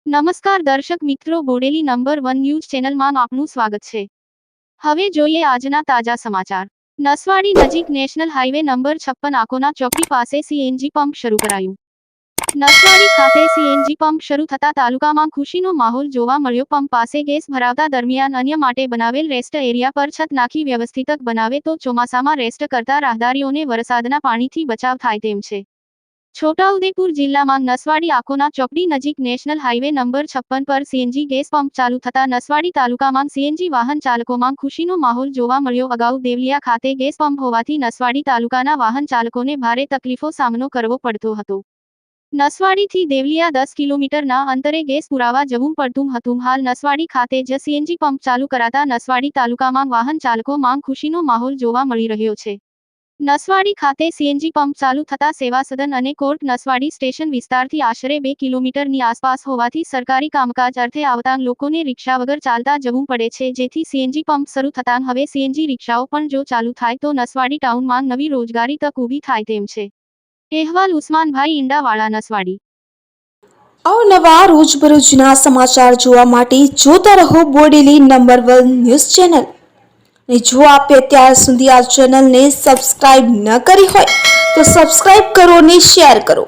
નમસ્કાર દર્શક મિત્રો, બોડેલી નંબર 1 ન્યૂઝ ચેનલમાં આપનું સ્વાગત છે। હવે જોઈએ આજના તાજા સમાચાર। નસવાડી નજીક નેશનલ હાઈવે નંબર 56 આકોના ચોકડી પાસે સીએનજી પંપ શરૂ કરાયું। નસવાડી ખાતે સીએનજી પંપ શરૂ થતા તાલુકામાં ખુશીનો માહોલ જોવા મળ્યો। પંપ પાસે ગેસ ભરાવતા દરમિયાન અન્ય માટે બનાવેલ રેસ્ટ એરિયા પર છત નાખી વ્યવસ્થિત બનાવે તો ચોમાસામાં રેસ્ટ કરતા રાહદારીઓને વરસાદના પાણીથી બચાવ થાય તેમ છે। છોટાઉદેપુર જિલ્લામાં નસવાડી આકોના ચોકડી નજીક નેશનલ હાઈવે નંબર 56 પર સીએનજી ગેસ પંપ ચાલુ થતા નસવાડી તાલુકામાં સીએનજી વાહન ચાલકોમાં ખુશીનો માહોલ જોવા મળ્યો। અગાઉ દેવલિયા ખાતે ગેસ પંપ હોવાથી નસવાડી તાલુકાના વાહન ચાલકોને ભારે તકલીફો સામનો કરવો પડતો હતો। નસવાડીથી દેવલિયા 10 કિલોમીટરના અંતરે ગેસ પુરાવા જવું પડતું હતું। હાલ નસવાડી ખાતે જ સીએનજી પંપ ચાલુ કરાતા નસવાડી તાલુકામાં વાહન ચાલકોમાં ખુશીનો માહોલ જોવા મળી રહ્યો છે। નસવાડી ખાતે સીએનજી પંપ ચાલુ થતા સેવા સદન અને કોર્ટ નસવાડી સ્ટેશન વિસ્તારથી આશરે 2 કિલોમીટરની આસપાસ હોવાથી સરકારી કામકાજ અર્થે આવતા લોકોને રિક્ષા વગર ચાલતા જવું પડે છે। જેથી સીએનજી પંપ શરૂ થતાં હવે સીએનજી રિક્ષાઓ પણ જો ચાલુ થાય તો નસવાડી ટાઉનમાં નવી રોજગારી તક ઊભી થાય તેમ છે। અહેવાલ ઉસ્માનભાઈ ઈંડાવાળા, નસવાડી। અવનવા રોજબરોજના સમાચાર જોવા માટે જોતા રહો બોડેલી નંબર 1 ન્યૂઝ ચેનલ। અને જો આપે અત્યાર સુધી આ ચેનલને સબસ્ક્રાઇબ ન કરી હોય તો સબસ્ક્રાઇબ કરો અને શેર કરો।